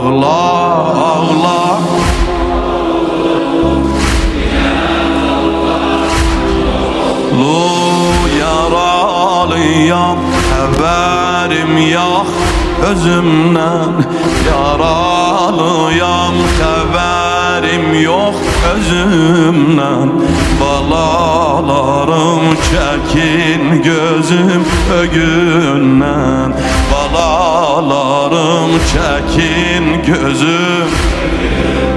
ağla ağla. Yaralıyam, haberim yok özümden. Yaralıyam, haberim yok özümden. Balalarım çekin gözüm ögünden. Balalarım çekin gözüm.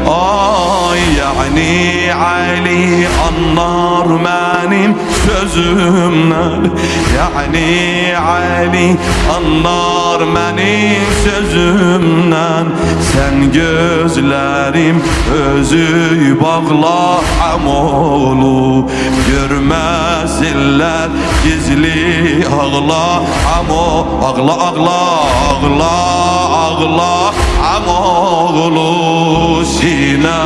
Ay yani Ali anlar benim sözümden. Yani Ali anlar benim sözümden. Sen gözlerim özü bağla amolu. Görmesinler gizli ağla amo. Ağla ağla ağla ağla amolu sine.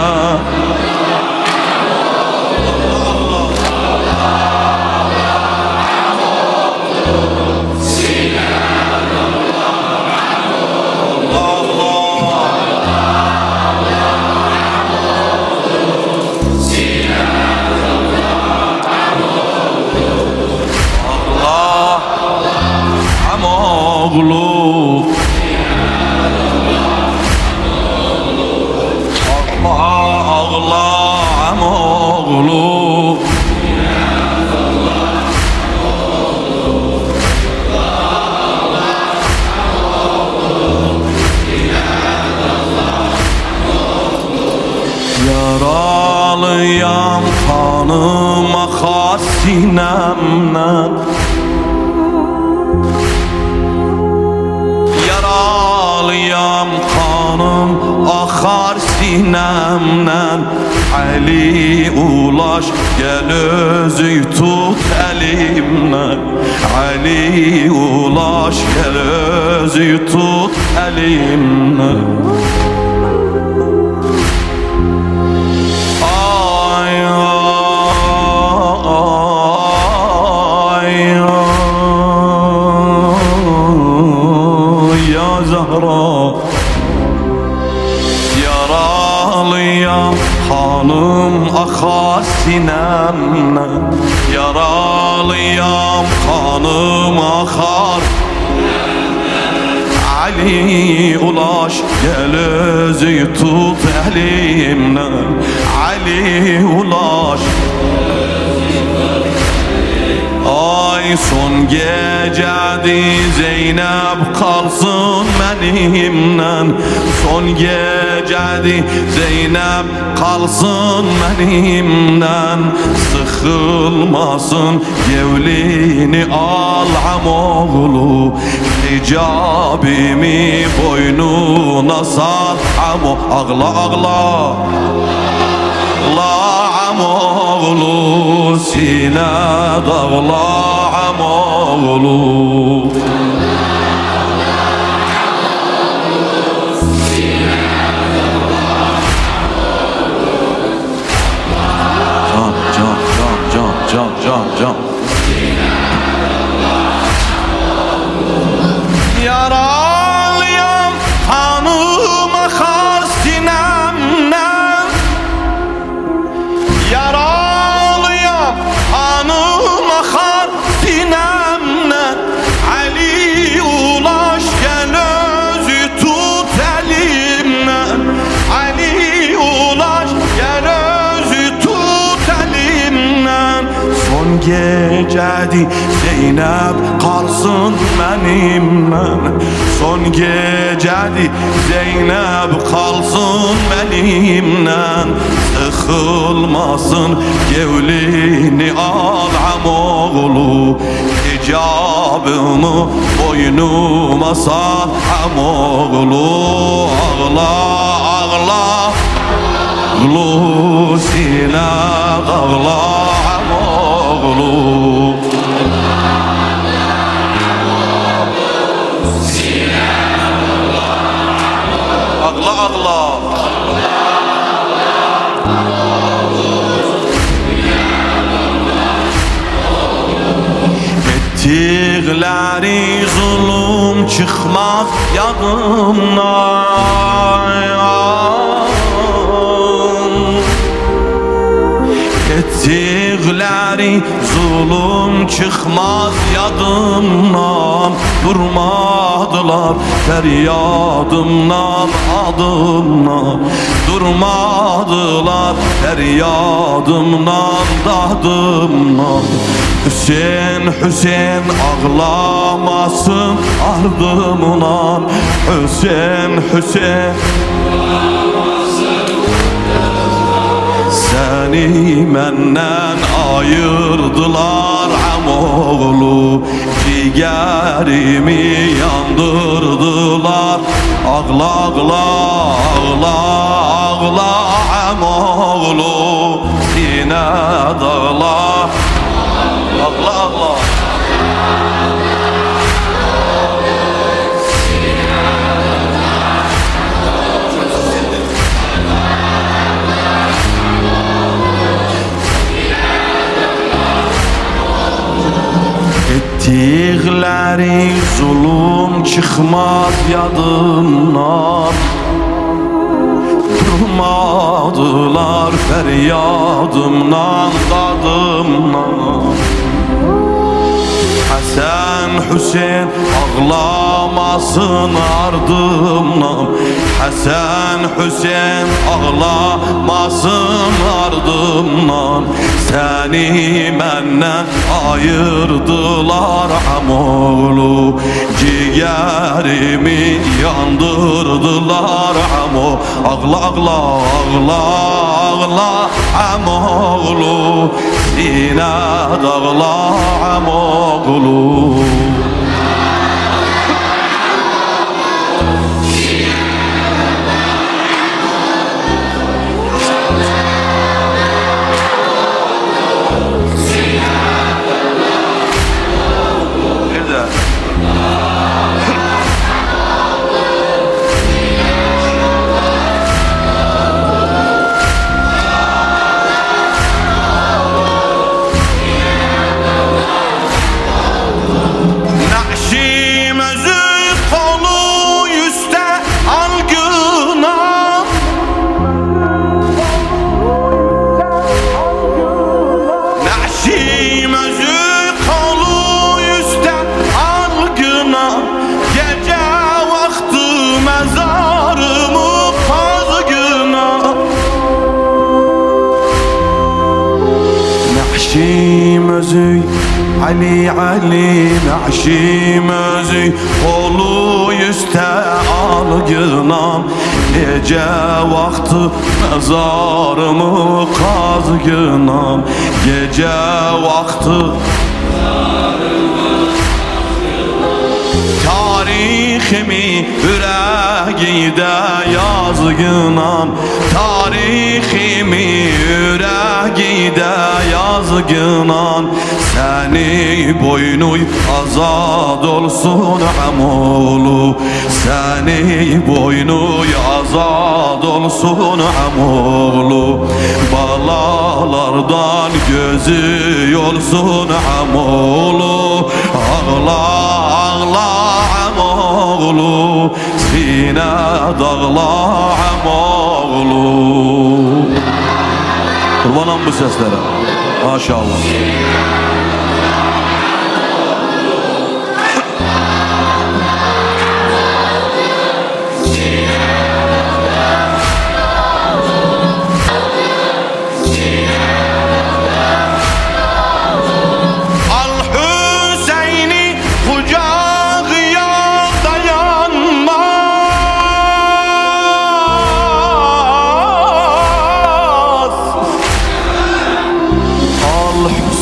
Ağla ağla oğlu. Yaralıyam, kanım akar sinemden. Yaralıyam, kanım akar sinemden. Ali ulaş gel özü tut elimden. Ali ulaş gel özü tut elimden. Ay ay ya Zahra. Yaralıyam, kanım akar sinemden. Yaralıyam, kanım akar. Ali ulaş gel özü tut elimden. Ali ulaş. Ay son gecedi Zeynep kalsın benimle. Son gecedi Zeynep kalsın benimle. Sıkılmasın gevlini al amoğlu. Hicabimi boynuna sal amo. Ağla ağla ağla amoğlu. Sine dağla amoğlu. Can yaralıyam, kanım akar sinemden. Yaralıyam, kanım akar sinemden. Ali ulaş gel özü tut elimden. Ali ulaş gel özü tut elimden. Son gecedi Zeynep kalsın benimle. Son gecedi Zeynep kalsın benimle. Sıkılmasın gevlini al amoğlu. Hicabımı boynuma sal amoğlu. Ağla ağla ağla sine ağla amoğlu. Ağla ağla ettik Ettikleri zulüm çıkmaz yadımdan. Ettikleri zulüm çıkmaz yadımdan. Durmadılar feryadımdan, adımdan. Durmadılar feryadımdan, dadımdan. Hüseyin, Hüseyin ağlamasın ardımdan. Hüseyin, Hüseyin seni menden ayırdılar amoğlu. Ciğerimi yandırdılar. Ağla ağla ağla ağla amoğlu. Yine dağla ağla ağla. Ettikleri zulüm çıkmaz yadımdan. Durmadılar feryadımdan, dadımdan. Hasan Hüseyin ağlamasın ardımdan. Hasan Hüseyin ağlamasın ardımdan. Seni menden ayırdılar amoğlu. Ciğerimi yandırdılar amo. Ağla ağla ağla ağla amoğlu. Yine dağla amoğlu. Ali Ali naşim özü kolu yüzde algınam. Gece vakti mezarımı kazgınam. Gece vakti tarihimi yüreğide yazgınam. Tarihimi yüreğide yazgınan. Seni boynu azad olsun amoğlu. Seni boynu azad olsun amoğlu. Balalardan gözü olsun amoğlu. Ağla ağla amoğlu. Sine dağla amoğlu. Kurbanım bu seslere. Maşallah.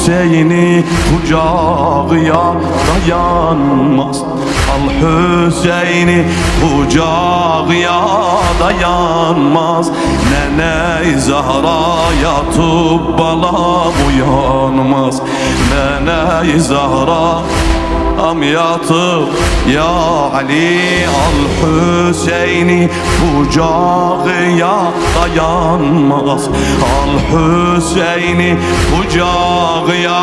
Hüseyin'i kucağıya dayanmaz. Al Hüseyin'i kucağıya dayanmaz. Nene Zahra yatıp balam uyanmaz. Nene Zahra yatıp Ya Ali al Hüseyin'i kucağıya dayanmaz Al Hüseyin'i kucağıya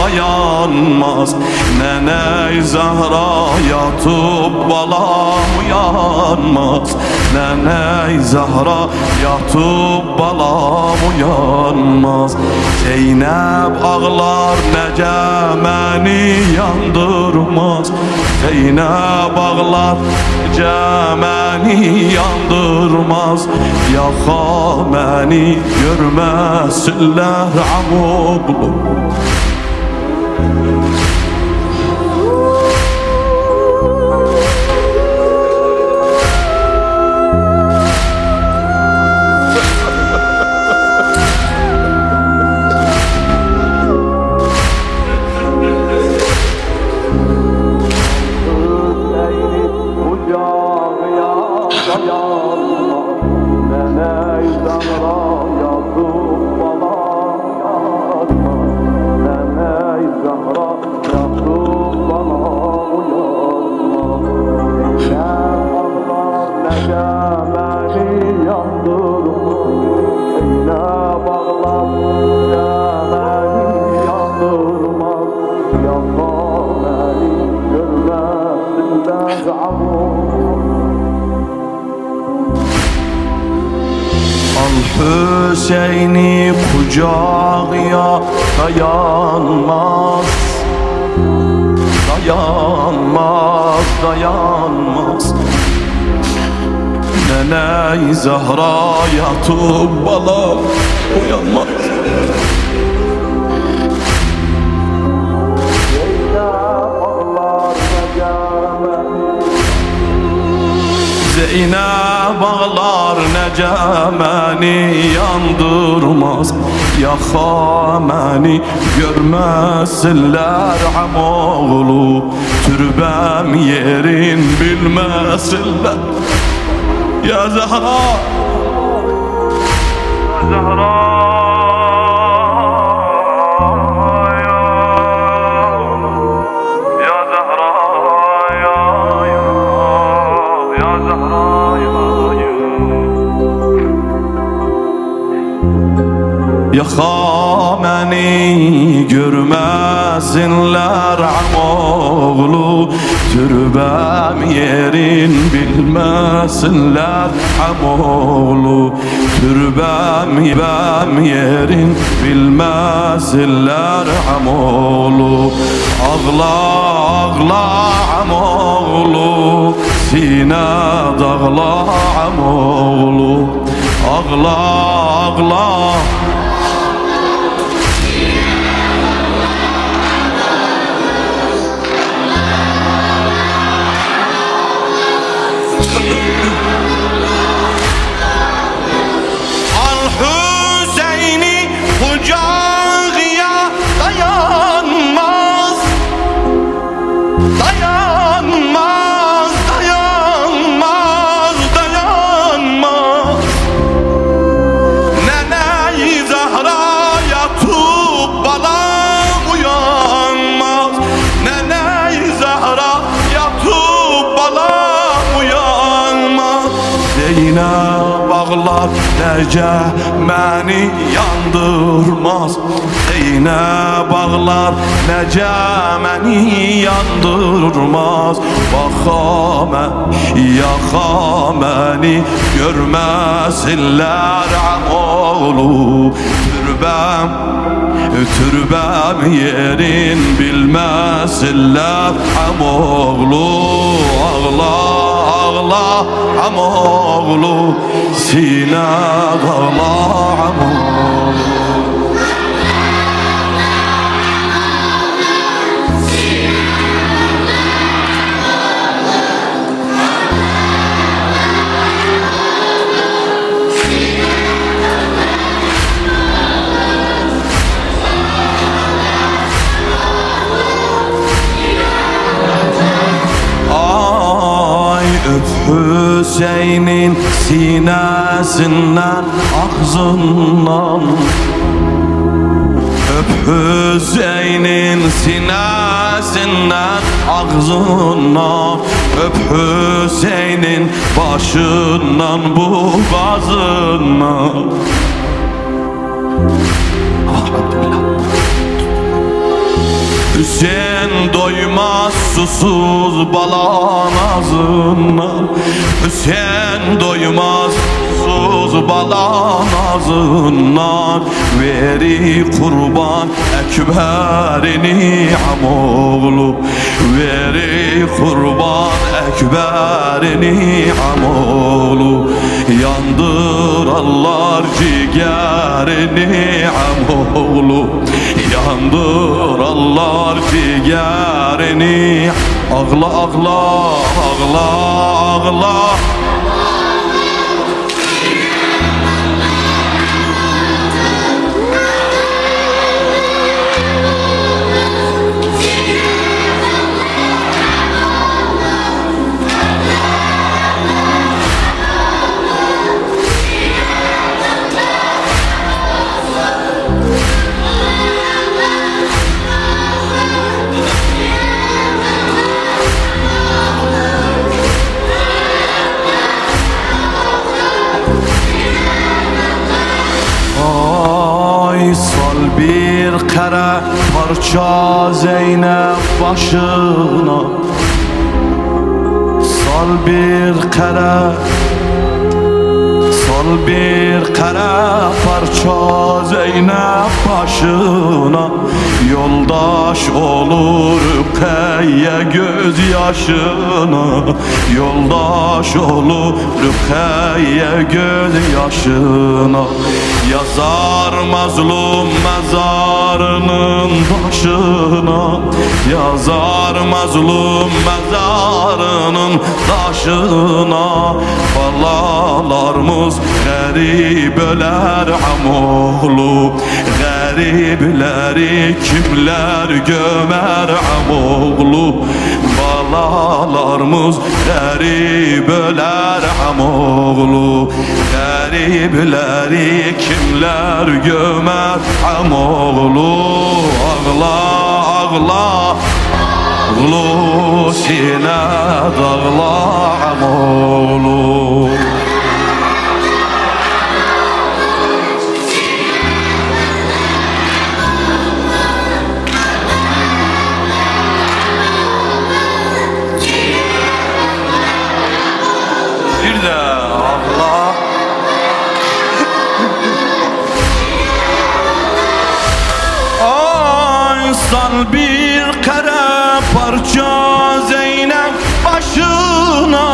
dayanmaz Nene Zahra yatıp balam uyanmaz Nene Zahra yatıp balam uyanmaz Zeynep ağlar nece beni yandırmaz Zeynep ağlar nece beni yandırmaz Yaka beni görmesinler amoğlu Hüseyin'i kucağıya dayanmaz Dayanmaz, dayanmaz Nene Zahra yatıp bala uyanmaz Zeynep ağlar necemeni yandırmaz Yaka beni görmesinler amoğlu Türbem yerin bilmesinler Ya Zahra Zahra Yaka beni görmesinler amoğlu Türbem yerin bilmesinler amoğlu Türbem yerin bilmesinler amoğlu Ağla ağla amoğlu Sine dağla amoğlu Ağla ağla Zeynep ağlar nece beni yandırmaz Zeynep ağlar nece beni yandırmaz Bakame yaka beni görmesinler amoğlu Türbem yerin bilmesinler amoğlu Ağla ağla amoğlu Sine dağla amoğlu Hüseyin'in sinesinden ağzından Öp Hüseyin'in sinesinden demesinler ağzından. Öp Hüseyin'in başından bu gazından. Hüseyin doymaz susuz balan ağzından. Hüseyin doymaz susuz balan ağzından. Veri kurban ekberini amoğlu. Veri kurban ekberini amoğlu. Yandırarlar ciğerini amoğlu. Yandırarlar ciğerini. Ağla ağla ağla ağla. Bir kere parça Zeynep başına. Sal bir kere, sal bir kere parça Zeynep başına. Yoldaş olur Rukiye gözyaşına. Yoldaş olur Rukiye gözyaşına. Yazar mazlum mezarının taşına. Yazar mazlum mezarının taşına. Balalarımız garip öler amoğlu. Garipleri kimler gömer amoğlu. Balalarımız garip öler amoğlu. Garipleri kimler gömer amoğlu. Ağla ağla ağla sine dağla amoğlu. Bir de ağla. Ay sal bir kere parça Zeynep başına.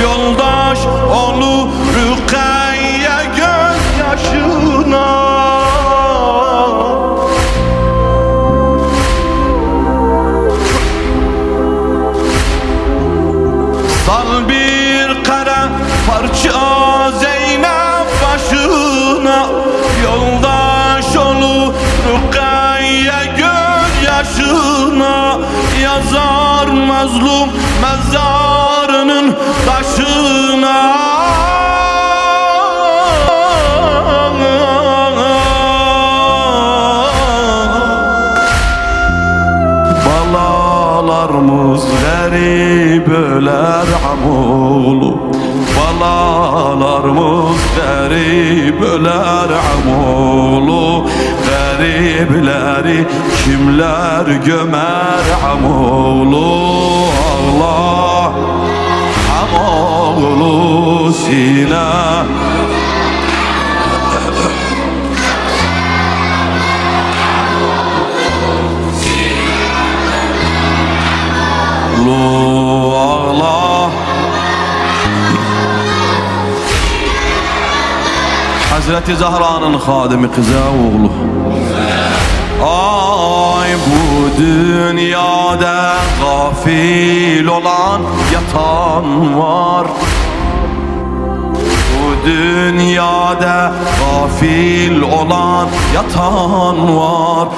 Yoldaş olur Rukiye gözyaşına. Sal bir kere parça Zeynep başına. Yoldaş olur Rukiye gözyaşına. Yazar mazlum mezarının taşına. Balalarımız garip öler amoğlu. Balalarımız garip öler amoğlu. Garipleri kimler gömer amoğlu. Ağla amoğlu sine. Ağla. Hazreti Zahra'nın hadimi kıza oğlu. Ay bu dünyada gafil olan yatan var. Bu dünyada gafil olan yatan var.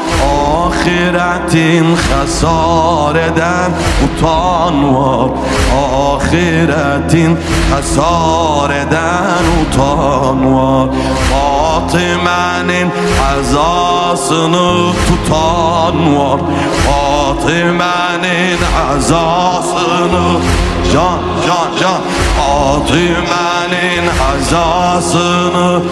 Ahiretin hasar eden utan var. Ahiretin hasar eden utan var. Fatime'nin azasını tutan var. Fatime'nin azasını can can can Fatime'nin azasını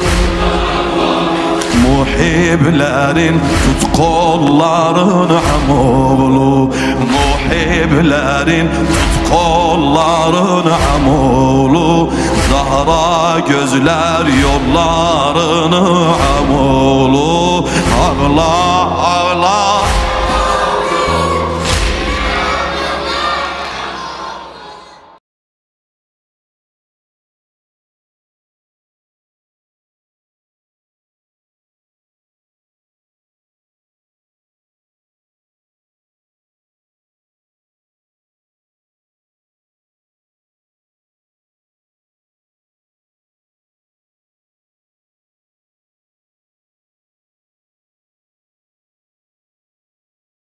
muhiblerin tut kollarını amulu. Muhiblerin tut kollarını amulu. Zahra gözler yollarını amulu. Ağla ağla